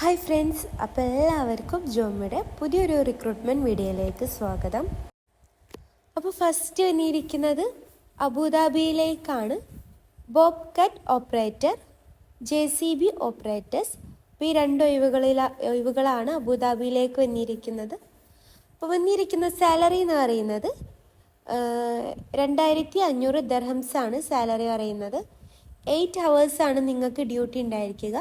Hi friends, അപ്പോൾ എല്ലാവർക്കും ജോമിയുടെ പുതിയൊരു റിക്രൂട്ട്മെൻറ്റ് വീഡിയോയിലേക്ക് സ്വാഗതം. അപ്പോൾ ഫസ്റ്റ് വന്നിരിക്കുന്നത് അബുദാബിയിലേക്കാണ്. Bobcat operator, JCB operators. അപ്പോൾ ഈ രണ്ട് ഒഴിവുകളാണ് അബുദാബിയിലേക്ക് വന്നിരിക്കുന്നത്. അപ്പോൾ വന്നിരിക്കുന്ന സാലറി എന്ന് പറയുന്നത് 2500 ദർഹംസാണ് സാലറി പറയുന്നത്. 8 ഹവേഴ്സാണ് നിങ്ങൾക്ക് ഡ്യൂട്ടി ഉണ്ടായിരിക്കുക.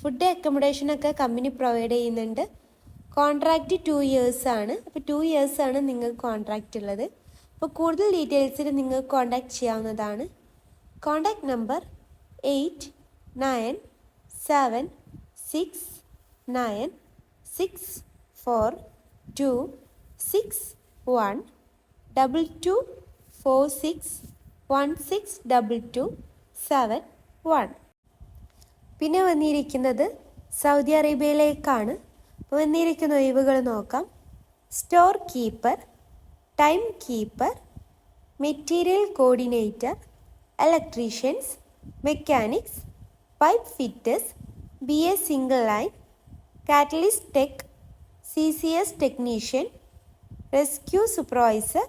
ഫുഡ് അക്കോമഡേഷനൊക്കെ കമ്പനി പ്രൊവൈഡ് ചെയ്യുന്നുണ്ട്. കോൺട്രാക്റ്റ് 2 ഇയേഴ്സ് ആണ്. അപ്പോൾ 2 ഇയേഴ്സ് ആണ് നിങ്ങൾക്ക് കോൺട്രാക്റ്റ് ഉള്ളത്. അപ്പോൾ കൂടുതൽ ഡീറ്റെയിൽസിന് നിങ്ങൾക്ക് കോൺടാക്റ്റ് ചെയ്യാവുന്നതാണ്. Contact number 8976964261 2246162271. പിന്നെ വന്നിരിക്കുന്നത് സൗദി അറേബ്യയിലേക്കാണ്. അപ്പോൾ വന്നിരിക്കുന്ന ഒഴിവുകൾ നോക്കാം. Store keeper, time keeper, material coordinator, electricians, mechanics, pipe fitters, BA single line, catalyst tech, CCS technician, rescue supervisor,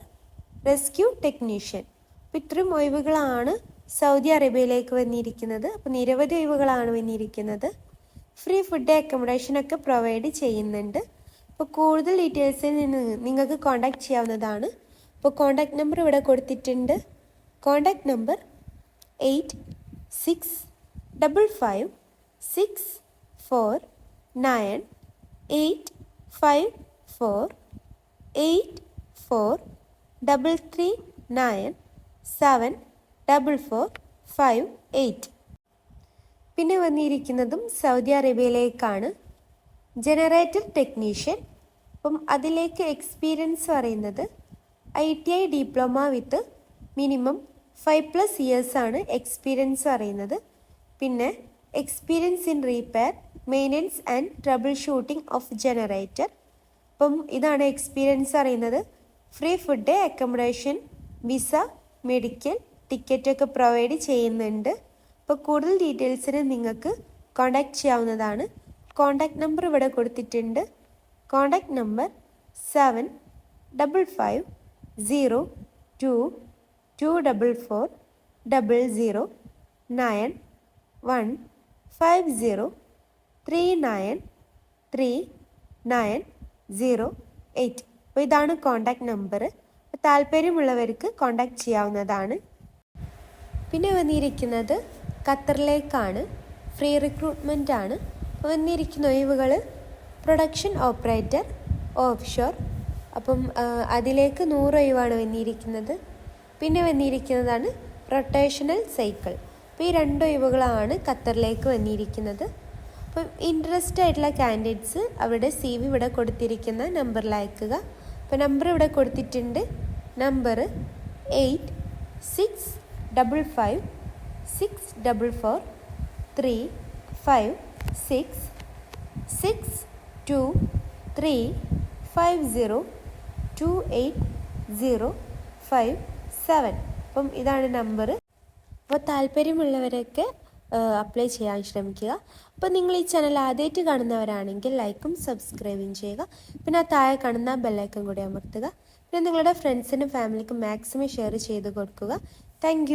rescue technician. അപ്പോൾ ഇത്രയും ഒഴിവുകളാണ് സൗദി അറേബ്യയിലേക്ക് വന്നിരിക്കുന്നത്. അപ്പോൾ നിരവധി ഒഴിവുകളാണ് വന്നിരിക്കുന്നത്. ഫ്രീ ഫുഡ് അക്കോമഡേഷനൊക്കെ പ്രൊവൈഡ് ചെയ്യുന്നുണ്ട്. അപ്പോൾ കൂടുതൽ ഡീറ്റെയിൽസിന് നിങ്ങൾക്ക് കോൺടാക്റ്റ് ചെയ്യാവുന്നതാണ്. അപ്പോൾ കോൺടാക്റ്റ് നമ്പർ ഇവിടെ കൊടുത്തിട്ടുണ്ട്. Contact number 867548543843397445. പിന്നെ വന്നിരിക്കുന്നതും സൗദി അറേബ്യയിലേക്കാണ്. Generator technician. അപ്പം അതിലേക്ക് എക്സ്പീരിയൻസ് പറയുന്നത് ITI diploma with minimum 5+ years ആണ് എക്സ്പീരിയൻസ് പറയുന്നത്. പിന്നെ experience in repair, maintenance and troubleshooting of generator. അപ്പം ഇതാണ് എക്സ്പീരിയൻസ് അറിയുന്നത്. Free food accommodation, visa, medical, ടിക്കറ്റൊക്കെ പ്രൊവൈഡ് ചെയ്യുന്നുണ്ട്. അപ്പോൾ കൂടുതൽ ഡീറ്റെയിൽസിന് നിങ്ങൾക്ക് കോൺടാക്റ്റ് ചെയ്യാവുന്നതാണ്. കോൺടാക്റ്റ് നമ്പർ ഇവിടെ കൊടുത്തിട്ടുണ്ട്. Contact number 75240090393908. അപ്പോൾ ഇതാണ് കോൺടാക്റ്റ് നമ്പർ. താല്പര്യമുള്ളവർക്ക് കോൺടാക്റ്റ് ചെയ്യാവുന്നതാണ്. പിന്നെ വന്നിരിക്കുന്നത് ഖത്തറിലേക്കാണ്. ഫ്രീ റിക്രൂട്ട്മെൻ്റ് ആണ്. വന്നിരിക്കുന്ന ഒഴിവുകൾ പ്രൊഡക്ഷൻ ഓപ്പറേറ്റർ, ഓഫ്ഷോർ. അപ്പം അതിലേക്ക് 100 ഒഴിവാണ് വന്നിരിക്കുന്നത്. പിന്നെ വന്നിരിക്കുന്നതാണ് റൊട്ടേഷണൽ സൈക്കിൾ. അപ്പോൾ ഈ 2 ഒഴിവുകളാണ് ഖത്തറിലേക്ക് വന്നിരിക്കുന്നത്. അപ്പം ഇൻട്രസ്റ്റ് ആയിട്ടുള്ള കാൻഡിഡേറ്റ്സ് അവരുടെ CV ഇവിടെ കൊടുത്തിരിക്കുന്ന നമ്പറിൽ അയക്കുക. അപ്പോൾ നമ്പർ ഇവിടെ കൊടുത്തിട്ടുണ്ട്. നമ്പർ 864463546350280557. അപ്പം ഇതാണ് നമ്പർ. അപ്പോൾ താല്പര്യമുള്ളവരൊക്കെ അപ്ലൈ ചെയ്യാൻ ശ്രമിക്കുക. അപ്പോൾ നിങ്ങൾ ഈ ചാനൽ ആദ്യമായിട്ട് കാണുന്നവരാണെങ്കിൽ ലൈക്കും സബ്സ്ക്രൈബും ചെയ്യുക. പിന്നെ ആ താഴെ കാണുന്ന ബെല്ലൈക്കൺ കൂടി അമർത്തുക. പിന്നെ നിങ്ങളുടെ ഫ്രണ്ട്സിനും ഫാമിലിക്കും മാക്സിമം ഷെയർ ചെയ്ത് കൊടുക്കുക. താങ്ക്